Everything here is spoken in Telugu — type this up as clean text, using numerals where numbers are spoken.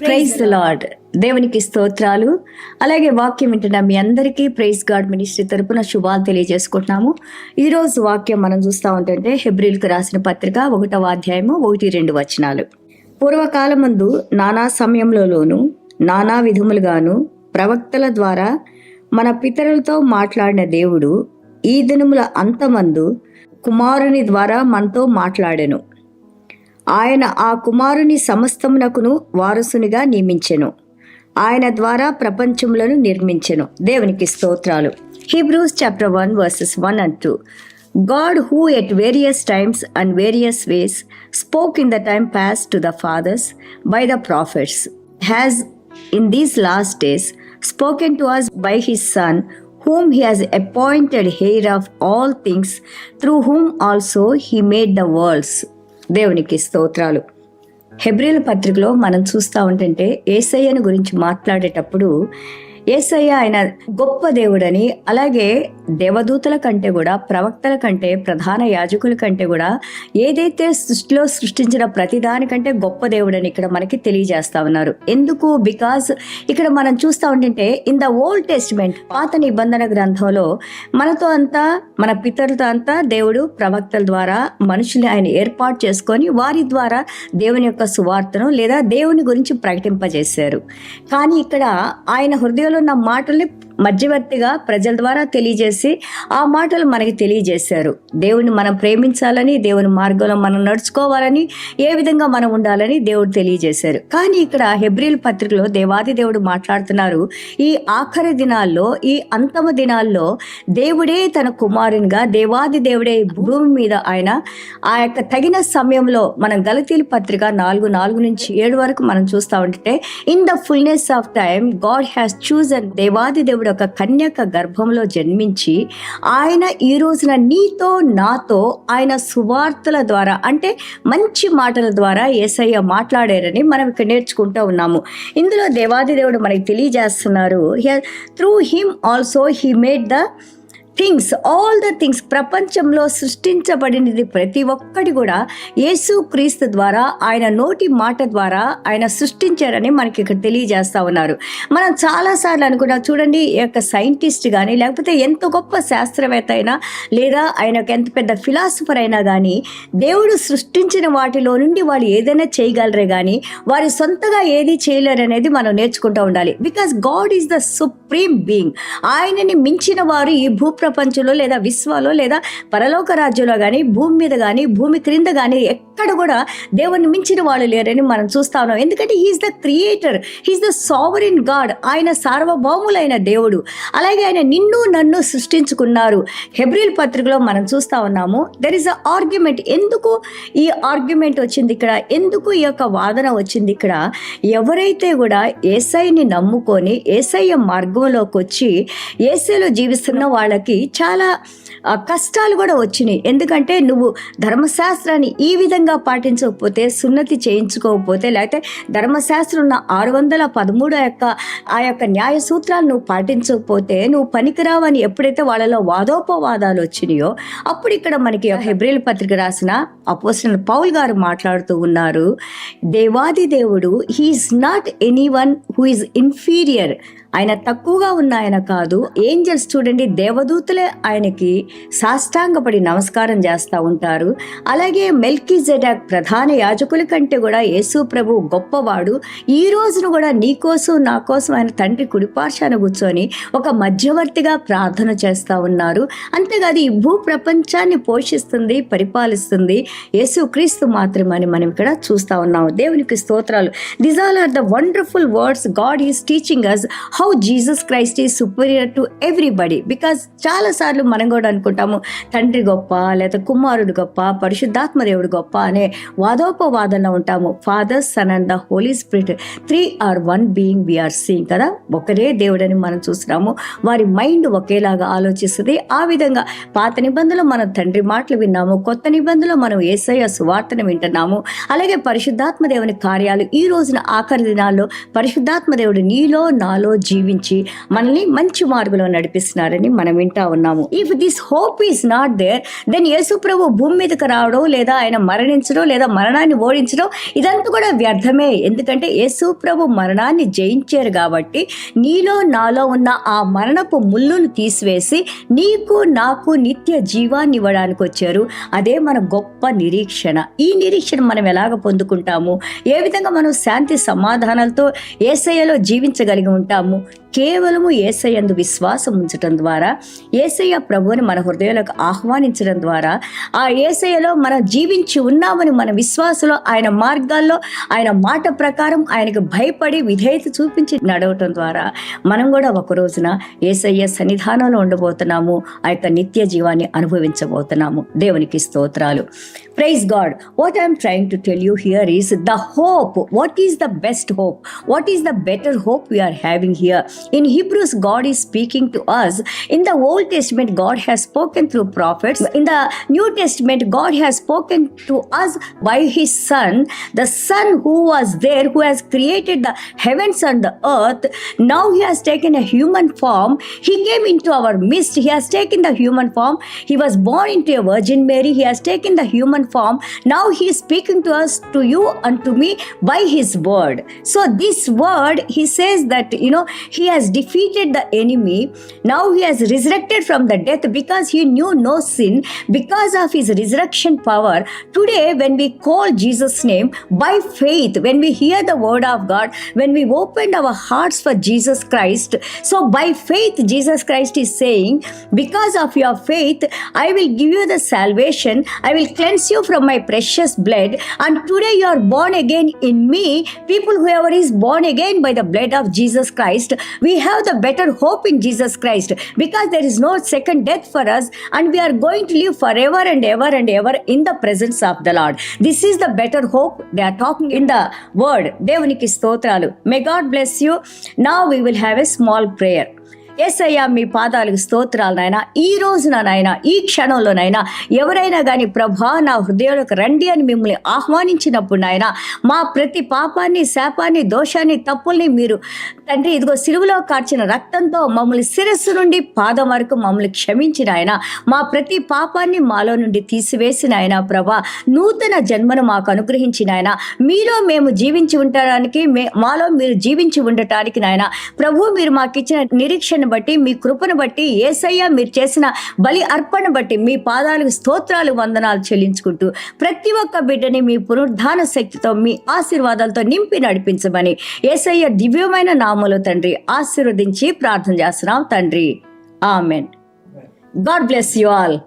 Praise the lord. దేవునికి స్తోత్రాలు. అలాగే వాక్యం వింటున్న మీ అందరికీ ప్రైజ్ గాడ్ మినిస్ట్రీ తరపున శుభాలు తెలియజేసుకుంటున్నాము. ఈరోజు వాక్యం మనం చూస్తూ ఉంటుంటే హెబ్రీలకు రాసిన పత్రిక 1వ అధ్యాయము 1-2 వచనాలు. పూర్వకాలమందు నానా సమయంలోనూ నానా విధములుగాను ప్రవక్తల ద్వారా మన పితరులతో మాట్లాడిన దేవుడు ఈ దినముల అంతమందు కుమారుని ద్వారా మనతో మాట్లాడెను. ఆయన ఆ కుమారుని సమస్తమునకును వారసునిగా నియమించెను. ఆయన ద్వారా ప్రపంచములను నిర్మించెను. దేవునికి స్తోత్రాలు. Hebrews chapter 1 verses 1 and 2. God, who at various times and various ways spoke in the time past to the fathers by the prophets, has in these last days spoken to us by his Son, whom he has appointed heir of all things, through whom also he made the worlds. దేవునికి స్తోత్రాలు. హెబ్రీల పత్రికలో మనం చూస్తూ ఉంటుంటే యేసయ్యను గురించి మాట్లాడేటప్పుడు యేసయ్య ఆయన గొప్ప దేవుడని, అలాగే దేవదూతల కంటే కూడా, ప్రవక్తల కంటే, ప్రధాన యాజకుల కంటే కూడా, ఏదైతే సృష్టిలో సృష్టించిన ప్రతిదానికంటే గొప్ప దేవుడని ఇక్కడ మనకి తెలియజేస్తా ఉన్నారు. ఎందుకు? బికాజ్ ఇక్కడ మనం చూస్తూ ఉంటుంటే ఇన్ ద ఓల్డ్ టెస్టిమెంట్, పాత నిబంధన గ్రంథంలో మనతో అంతా, మన పితరులతో అంతా దేవుడు ప్రవక్తల ద్వారా మనుషుల్ని ఆయన ఏర్పాటు చేసుకొని వారి ద్వారా దేవుని యొక్క సువార్తను లేదా దేవుని గురించి ప్రకటింపజేశారు. కానీ ఇక్కడ ఆయన హృదయంలో ఉన్న మాటల్ని మధ్యవర్తిగా ప్రజల ద్వారా తెలియజేసి ఆ మాటలు మనకి తెలియజేశారు. దేవుని మనం ప్రేమించాలని, దేవుని మార్గంలో మనం నడుచుకోవాలని, ఏ విధంగా మనం ఉండాలని దేవుడు తెలియజేశారు. కానీ ఇక్కడ హెబ్రీల పత్రికలో దేవాది దేవుడు మాట్లాడుతున్నారు. ఈ ఆఖరి దినాల్లో, ఈ అంతమ దినాల్లో దేవుడే తన కుమారునిగా, దేవాది దేవుడే భూమి మీద ఆయన ఆ యొక్క తగిన సమయంలో, మనం గలతీల పత్రిక 4:4-7 వరకు మనం చూస్తూ ఉంటే, in the fullness of time God has chosen, దేవాది దేవుడు ఒక కన్యక గర్భంలో జన్మించి ఆయన ఈ రోజున నీతో నాతో ఆయన సువార్తల ద్వారా, అంటే మంచి మాటల ద్వారా యేసయ్య మాట్లాడారని మనం ఇక్కడ నేర్చుకుంటూ ఉన్నాము. ఇందులో దేవాది దేవుడు మనకి తెలియజేస్తున్నారు, through him also he made the things, all the things. ప్రపంచంలో సృష్టించబడినది ప్రతి ఒక్కటి కూడా యేసు క్రీస్తు ద్వారా, ఆయన నోటి మాట ద్వారా ఆయన సృష్టించారని మనకి ఇక్కడ తెలియజేస్తా ఉన్నారు. మనం చాలాసార్లు అనుకున్నాం, చూడండి, ఈ యొక్క సైంటిస్ట్ కానీ, లేకపోతే ఎంత గొప్ప శాస్త్రవేత్త అయినా, లేదా ఆయన ఎంత పెద్ద ఫిలాసఫర్ అయినా కానీ, దేవుడు సృష్టించిన వాటిలో నుండి వాళ్ళు ఏదైనా చేయగలరే కానీ వారి సొంతగా ఏది చేయలేరు అనేది మనం నేర్చుకుంటూ ఉండాలి. Because God is the supreme being. ఆయనని మించిన వారు ఈ ప్రపంచంలో లేదా విశ్వాలో లేదా పరలోక రాజ్యంలో కానీ, భూమి మీద కానీ, భూమి క్రింద కానీ ఎక్కడ కూడా దేవుని మించిన వాళ్ళు లేరని మనం చూస్తా ఉన్నాం. ఎందుకంటే he's the creator, he's the sovereign God. ఆయన సార్వభౌములైన దేవుడు. అలాగే ఆయన నిన్ను నన్ను సృష్టించుకున్నారు. హెబ్రీల పత్రికలో మనం చూస్తా ఉన్నాము, దెర్ ఇస్ అ ఆర్గ్యుమెంట్. ఎందుకు ఈ ఆర్గ్యుమెంట్ వచ్చింది ఇక్కడ? ఎందుకు ఈ యొక్క వాదన వచ్చింది ఇక్కడ? ఎవరైతే కూడా యేసయ్యని నమ్ముకొని యేసయ్య మార్గంలోకి వచ్చి యేసయ్యలో జీవిస్తున్న వాళ్ళకి చాలా కష్టాలు కూడా వచ్చినాయి. ఎందుకంటే నువ్వు ధర్మశాస్త్రాన్ని ఈ విధంగా పాటించకపోతే, సున్నతి చేయించుకోకపోతే, లేకపోతే ధర్మశాస్త్రం ఉన్న 613 ఆ యొక్క న్యాయ సూత్రాలు నువ్వు పాటించకపోతే నువ్వు పనికిరావని ఎప్పుడైతే వాళ్ళలో వాదోపవాదాలు వచ్చినాయో, అప్పుడు ఇక్కడ మనకి హెబ్రీల పత్రిక రాసిన అపోస్తలుడైన పౌలు గారు మాట్లాడుతూ ఉన్నారు, దేవాది దేవుడు he's not anyone who is inferior. ఆయన తక్కువగా ఉన్న ఆయన కాదు. ఏంజల్స్ చూడండి, దేవదూతలే ఆయనకి సాష్టాంగపడి నమస్కారం చేస్తూ ఉంటారు. అలాగే మెల్కీజెడెక్ ప్రధాన యాజకుల కంటే కూడా యేసు ప్రభు గొప్పవాడు. ఈ రోజును కూడా నీ కోసం నా కోసం ఆయన తండ్రి కుడిపార్శ్వాన కూర్చొని ఒక మధ్యవర్తిగా ప్రార్థన చేస్తూ ఉన్నారు. అంతేకాదు ఈ భూ ప్రపంచాన్ని పోషిస్తుంది, పరిపాలిస్తుంది యేసు క్రీస్తు మాత్రమని మనం ఇక్కడ చూస్తూ ఉన్నాము. దేవునికి స్తోత్రాలు. These all are the wonderful words God is teaching us how Jesus Christ is superior to everybody. Because చాలాసార్లు మనం కూడా అనుకుంటాము తండ్రి గొప్ప, లేదా కుమారుడు గొప్ప, పరిశుద్ధాత్మ దేవుడు గొప్ప అనే వాదోపవాదంలో ఉంటాము. Father, Son and the Holy Spirit 3 are 1 being we are seeing కదా. ఒకరే దేవుడని మనం చూస్తున్నాము. వారి మైండ్ ఒకేలాగా ఆలోచిస్తుంది. ఆ విధంగా పాత నిబంధనలో మనం తండ్రి మాటలు విన్నాము, కొత్త నిబంధనలో మనం యేసయ్య సువార్తను వింటున్నాము. అలాగే పరిశుద్ధాత్మ దేవుని కార్యాలు ఈ రోజున ఆఖరి దినాల్లో పరిశుద్ధాత్మ దేవుడు నీలో నాలో జీవించి మనల్ని మంచి మార్గంలో నడిపిస్తున్నారని మనం వింటా ఉన్నాము. If this hope is not there, then Yesu ప్రభు భూమి మీదకి రావడం లేదా ఆయన మరణించడం లేదా మరణాన్ని ఓడించడం ఇదంతా కూడా వ్యర్థమే. ఎందుకంటే యేసు ప్రభు మరణాన్ని జయించారు కాబట్టి నీలో నాలో ఉన్న ఆ మరణపు ముళ్ళును తీసివేసి నీకు నాకు నిత్య జీవాన్ని ఇవ్వడానికి వచ్చారు. అదే మన గొప్ప నిరీక్షణ. ఈ నిరీక్షణ మనం ఎలాగ పొందుకుంటాము? ఏ విధంగా మనం శాంతి సమాధానాలతో యేసయ్యలో జీవించగలిగి ఉంటాము? కేవలము యేసయ్యందు విశ్వాసం ఉంచడం ద్వారా, యేసయ్య ప్రభువుని మన హృదయాలకు ఆహ్వానించడం ద్వారా, ఆ యేసయ్యలో మనం జీవించి ఉన్నామని మన విశ్వాసంలో ఆయన మార్గాల్లో ఆయన మాట ప్రకారం ఆయనకు భయపడి విధేయత చూపించి నడవటం ద్వారా మనం కూడా ఒక రోజున యేసయ్య సన్నిధానంలో ఉండబోతున్నాము. ఆ యొక్క నిత్య జీవాన్ని అనుభవించబోతున్నాము. దేవునికి స్తోత్రాలు. Praise God. What I am trying to tell you here is the hope. What is the best hope? What is the better hope we are having here? In Hebrews, God is speaking to us. In the Old Testament, God has spoken through prophets. In the New Testament, God has spoken to us by His Son, the Son who was there, who has created the heavens and the earth. Now He has taken a human form. He came into our midst. He has taken the human form. He was born into a Virgin Mary. He has taken the human form. Now He is speaking to us, to you and to me by His word. So this word, He says that, He has defeated the enemy. Now He has resurrected from the death because He knew no sin. Because of His resurrection power, today when we call Jesus' name by faith, when we hear the word of God, when we open our hearts for Jesus Christ, so by faith Jesus Christ is saying, because of your faith, I will give you the salvation. I will cleanse you from my precious blood, and today you are born again in me. People, whoever is born again by the blood of Jesus Christ, we have the better hope in Jesus Christ, because there is no second death for us, and we are going to live forever and ever and ever in the presence of the Lord. This is the better hope they are talking in the word. దేవునికి స్తోత్రాలు. May God bless you. Now we will have a small prayer. యేసయ్యా, మీ పాదాలకు స్తోత్రాలు నాయనా. ఈ రోజున నాయనా, ఈ క్షణంలోనైనా ఎవరైనా కానీ ప్రభా నా హృదయంలోకి రండి అని మిమ్మల్ని ఆహ్వానించినప్పుడు నాయనా, మా ప్రతి పాపాన్ని, శాపాన్ని, దోషాన్ని, తప్పుల్ని మీరు తండ్రి ఇదిగో సిలువలో కార్చిన రక్తంతో మమ్మల్ని శిరస్సు నుండి పాదం వరకు మమ్మల్ని క్షమించిన ఆయన, మా ప్రతి పాపాన్ని మాలో నుండి తీసివేసిన ఆయన ప్రభా, నూతన జన్మను మాకు అనుగ్రహించిన ఆయన, మీలో మేము జీవించి ఉండటానికి, మాలో మీరు జీవించి ఉండటానికి నాయన ప్రభు, మీరు మాకు ఇచ్చిన నిరీక్షణ బట్టి, మీ కృపను బట్టి, యేసయ్య మీరు చేసిన బలి అర్పణ బట్టి మీ పాదాలకు స్తోత్రాలు, వందనాలు చెల్లించుకుంటూ ప్రతి ఒక్క బిడ్డని మీ పునరుద్ధాన శక్తితో, మీ ఆశీర్వాదాలతో నింపి నడిపించమని యేసయ్య దివ్యమైన నామములో తండ్రి ఆశీర్వదించి ప్రార్థన చేస్తున్నాం తండ్రి. Amen. God bless you all.